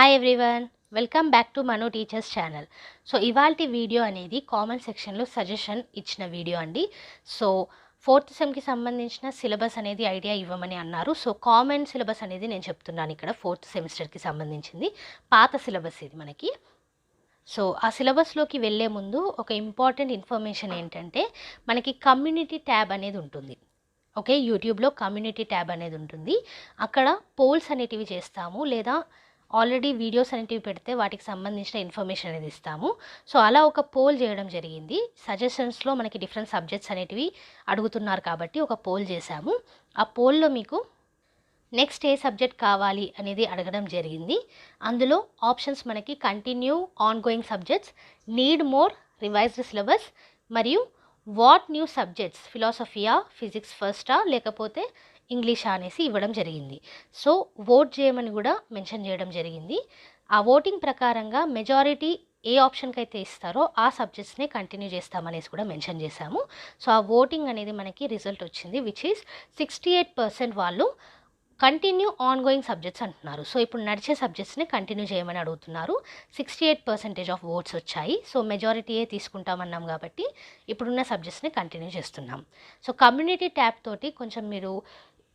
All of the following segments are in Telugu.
Hi everyone, welcome back to Manu teachers channel. So ఇవాల్టి వీడియో అనేది కామెంట్ సెక్షన్లో సజెషన్ ఇచ్చిన వీడియో అండి. సో ఫోర్త్ సెమ్కి సంబంధించిన సిలబస్ అనేది ఐడియా ఇవ్వమని అన్నారు. సో కామన్ సిలబస్ అనేది నేను చెప్తున్నాను ఇక్కడ. ఫోర్త్ సెమిస్టర్కి సంబంధించింది పాత సిలబస్ ఇది మనకి. సో ఆ సిలబస్లోకి వెళ్ళే ముందు ఒక ఇంపార్టెంట్ ఇన్ఫర్మేషన్ ఏంటంటే, మనకి కమ్యూనిటీ ట్యాబ్ అనేది ఉంటుంది. ఓకే, యూట్యూబ్లో కమ్యూనిటీ ట్యాబ్ అనేది ఉంటుంది. అక్కడ పోల్స్ అనేటివి చేస్తాము, లేదా ఆల్రెడీ వీడియోస్ అనేటివి పెడితే వాటికి సంబంధించిన ఇన్ఫర్మేషన్ అనేది ఇస్తాము. సో అలా ఒక పోల్ చేయడం జరిగింది. సజెషన్స్లో మనకి డిఫరెంట్ సబ్జెక్ట్స్ అనేటివి అడుగుతున్నారు కాబట్టి ఒక పోల్ చేశాము. ఆ పోల్లో మీకు నెక్స్ట్ ఏ సబ్జెక్ట్ కావాలి అనేది అడగడం జరిగింది. అందులో ఆప్షన్స్ మనకి continue, on going subjects, need more, revised syllabus మరియు వాట్ న్యూ సబ్జెక్ట్స్, ఫిలాసఫియా, ఫిజిక్స్ ఫస్టా లేకపోతే ఇంగ్లీషా అనేసి ఇవ్వడం జరిగింది. సో ఓట్ చేయమని కూడా మెన్షన్ చేయడం జరిగింది. ఆ ఓటింగ్ ప్రకారంగా మెజారిటీ ఏ ఆప్షన్కి అయితే ఇస్తారో ఆ సబ్జెక్ట్స్నే కంటిన్యూ చేస్తామనేసి కూడా మెన్షన్ చేశాము. సో ఆ ఓటింగ్ అనేది మనకి రిజల్ట్ వచ్చింది, విచ్ ఈస్ 68% వాళ్ళు కంటిన్యూ ఆన్ గోయింగ్ సబ్జెక్ట్స్ అంటున్నారు. సో ఇప్పుడు నడిచే సబ్జెక్ట్స్ని కంటిన్యూ చేయమని అడుగుతున్నారు. 68% ఆఫ్ ఓట్స్ వచ్చాయి. సో మెజారిటీయే తీసుకుంటామన్నాం కాబట్టి ఇప్పుడున్న సబ్జెక్ట్స్ని కంటిన్యూ చేస్తున్నాం. సో కమ్యూనిటీ ట్యాబ్ తోటి కొంచెం మీరు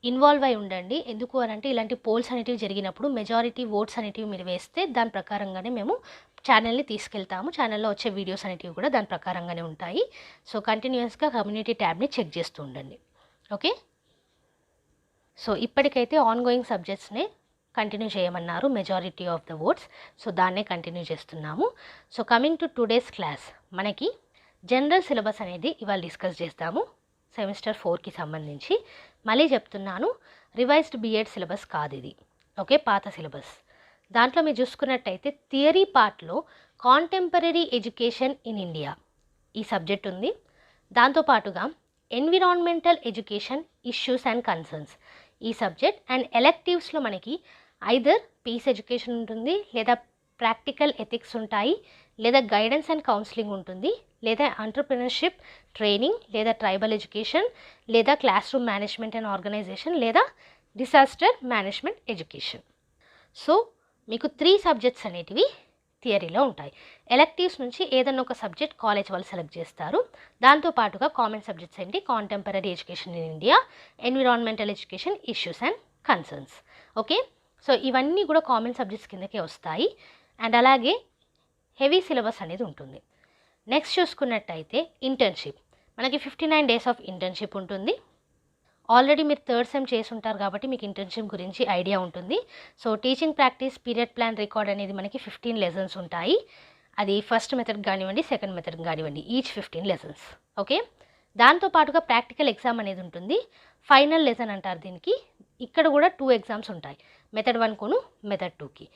ఇన్వాల్వ్ అయి ఉండండి. ఎందుకు అనంటే, ఇలాంటి పోల్స్ అనేటివి జరిగినప్పుడు మెజారిటీ ఓట్స్ అనేటివి మీరు వేస్తే దాని ప్రకారంగానే మేము ఛానల్ని తీసుకెళ్తాము. ఛానల్లో వచ్చే వీడియోస్ అనేటివి కూడా దాని ప్రకారంగానే ఉంటాయి. సో కంటిన్యూస్గా కమ్యూనిటీ ట్యాబ్ని చెక్ చేస్తూ ఉండండి. ఓకే, సో ఇప్పటికైతే ఆన్ గోయింగ్ సబ్జెక్ట్స్నే కంటిన్యూ చేయమన్నారు majority of the votes. So దాన్నే కంటిన్యూ చేస్తున్నాము. So coming to today's class, మనకి జనరల్ సిలబస్ అనేది ఇవాళ డిస్కస్ చేస్తాము. సెమిస్టర్ 4కి సంబంధించి మళ్ళీ చెప్తున్నాను, రివైజ్డ్ బిఎడ్ సిలబస్ కాదు ఇది. ఓకే, పాత సిలబస్. దాంట్లో మీరు చూసుకున్నట్టయితే థియరీ పార్ట్లో కాంటెంపరీ ఎడ్యుకేషన్ ఇన్ ఇండియా ఈ సబ్జెక్ట్ ఉంది. దాంతోపాటుగా environmental education issues and concerns ఈ సబ్జెక్ట్. అండ్ ఎలెక్టివ్స్లో మనకి ఐదర్ పీస్ ఎడ్యుకేషన్ ఉంటుంది, లేదా ప్రాక్టికల్ ఎథిక్స్ ఉంటాయి, లేదా గైడెన్స్ అండ్ కౌన్సిలింగ్ ఉంటుంది, లేదా ఎంటర్‌ప్రెన్యూర్‌షిప్ ట్రైనింగ్, లేదా ట్రైబల్ ఎడ్యుకేషన్, లేదా classroom management and organisation, లేదా డిసాస్టర్ మేనేజ్మెంట్ ఎడ్యుకేషన్. సో మీకు 3 సబ్జెక్ట్స్ అనేటివి థియరీలో ఉంటాయి. ఎలెక్టివ్స్ నుంచి ఏదైనా ఒక సబ్జెక్ట్ కాలేజ్ వాళ్ళు సెలెక్ట్ చేస్తారు. దాంతోపాటుగా కామన్ సబ్జెక్ట్స్ ఏంటి, contemporary education in India, environmental education issues and concerns. Okay, so ఇవన్నీ కూడా కామన్ సబ్జెక్ట్స్ కిందకే వస్తాయి. అండ్ అలాగే హెవీ సిలబస్ అనేది ఉంటుంది. నెక్స్ట్ చూసుకున్నట్టయితే ఇంటర్న్షిప్, మనకి 59 డేస్ ఆఫ్ ఇంటర్న్షిప్ ఉంటుంది. ఆల్రెడీ మీరు థర్డ్ సెమ్ చేసి ఉంటారు కాబట్టి మీకు ఇంటర్న్షిప్ గురించి ఐడియా ఉంటుంది. So teaching practice, period plan, record అనేది మనకి 15 లెసన్స్ ఉంటాయి. అది ఫస్ట్ మెథడ్ కానివ్వండి, సెకండ్ మెథడ్ కానివ్వండి, ఈచ్ 15 లెసన్స్. ఓకే, దాంతోపాటుగా ప్రాక్టికల్ ఎగ్జామ్ అనేది ఉంటుంది. ఫైనల్ లెసన్ అంటారు దీనికి. ఇక్కడ కూడా 2 ఎగ్జామ్స్ ఉంటాయి, మెథడ్ 1కును మెథడ్ 2కి.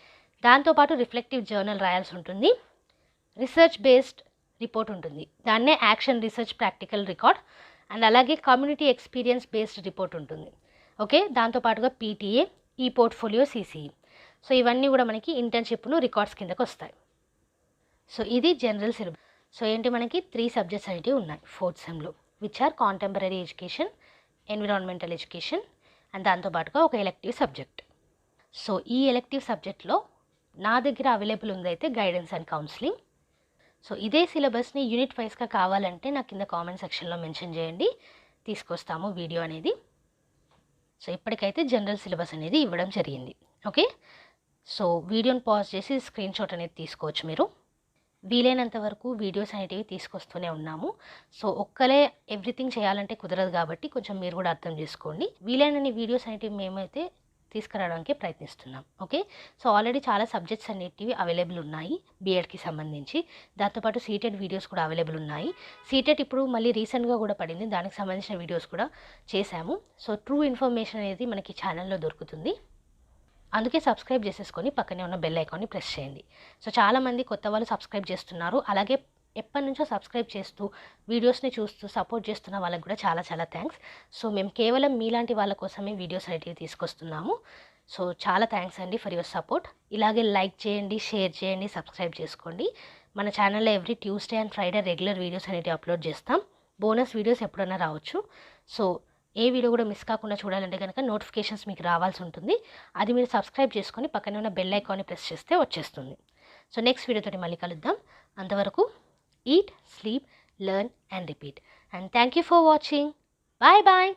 దాంతోపాటు రిఫ్లెక్టివ్ జర్నల్ రాయాల్సి ఉంటుంది. రీసెర్చ్ బేస్డ్ రిపోర్ట్ ఉంటుంది, దాన్నే action research practical record. And అలాగే కమ్యూనిటీ ఎక్స్పీరియన్స్ బేస్డ్ రిపోర్ట్ ఉంటుంది. ఓకే, దాంతోపాటుగా పీటీఏ, ఈ పోర్ట్ఫోలియో, సిసిఈ. సో ఇవన్నీ కూడా మనకి ఇంటర్న్షిప్ను రికార్డ్స్ కిందకు వస్తాయి. సో ఇది జనరల్ సిలబస్. సో ఏంటి, మనకి 3 సబ్జెక్ట్స్ అనేవి ఉన్నాయి ఫోర్త్ సెమ్లో, which are contemporary education, environmental education, and దాంతోపాటుగా ఒక ఎలెక్టివ్ సబ్జెక్ట్. సో ఈ ఎలెక్టివ్ సబ్జెక్ట్లో నా దగ్గర అవైలబుల్ ఉందైతే గైడెన్స్ అండ్ కౌన్సిలింగ్. సో ఇదే సిలబస్ని యూనిట్ వైజ్గా కావాలంటే నాకు కింద కామెంట్ సెక్షన్లో మెన్షన్ చేయండి, తీసుకొస్తాము వీడియో అనేది. సో ఇప్పటికైతే జనరల్ సిలబస్ అనేది ఇవ్వడం జరిగింది. ఓకే, సో వీడియోని పాజ్ చేసి స్క్రీన్ షాట్ అనేది తీసుకోవచ్చు మీరు. వీలైనంత వరకు వీడియోస్ అనేటివి తీసుకొస్తూనే ఉన్నాము. సో ఒక్కలే ఎవ్రీథింగ్ చేయాలంటే కుదరదు కాబట్టి కొంచెం మీరు కూడా అర్థం చేసుకోండి. వీలైనన్ని వీడియోస్ అనేటివి మేమైతే తీసుకురావడానికి ప్రయత్నిస్తున్నాం. ఓకే, సో ఆల్రెడీ చాలా సబ్జెక్ట్స్ అనేటివి అవైలబుల్ ఉన్నాయి బీఎడ్కి సంబంధించి. దాంతోపాటు సీటెడ్ వీడియోస్ కూడా అవైలబుల్ ఉన్నాయి. సీటెడ్ ఇప్పుడు మళ్ళీ రీసెంట్గా కూడా పడింది, దానికి సంబంధించిన వీడియోస్ కూడా చేశాము. సో ట్రూ ఇన్ఫర్మేషన్ అనేది మనకి ఛానల్లో దొరుకుతుంది. అందుకే సబ్స్క్రైబ్ చేసేసుకొని పక్కనే ఉన్న బెల్ ఐకాన్ని ప్రెస్ చేయండి. సో చాలామంది కొత్త వాళ్ళు సబ్స్క్రైబ్ చేస్తున్నారు. అలాగే ఎప్పటి నుంచో సబ్స్క్రైబ్ చేస్తూ వీడియోస్ని చూస్తూ సపోర్ట్ చేస్తున్న వాళ్ళకి కూడా చాలా చాలా థ్యాంక్స్. సో మేము కేవలం మీలాంటి వాళ్ళ కోసమే వీడియోస్ అనేటివి తీసుకొస్తున్నాము. సో చాలా థ్యాంక్స్ అండి ఫర్ యువర్ సపోర్ట్. ఇలాగే లైక్ చేయండి, షేర్ చేయండి, సబ్స్క్రైబ్ చేసుకోండి. మన ఛానల్లో every Tuesday and Friday regular videos అనేటివి అప్లోడ్ చేస్తాం. బోనస్ వీడియోస్ ఎప్పుడైనా రావచ్చు. సో ఏ వీడియో కూడా మిస్ కాకుండా చూడాలంటే కనుక నోటిఫికేషన్స్ మీకు రావాల్సి ఉంటుంది. అది మీరు సబ్స్క్రైబ్ చేసుకొని పక్కనే ఉన్న బెల్ ఐకాన్ని ప్రెస్ చేస్తే వచ్చేస్తుంది. సో నెక్స్ట్ వీడియోతోటి మళ్ళీ కలుద్దాం. అంతవరకు eat, sleep, learn and repeat. And thank you for watching. Bye bye.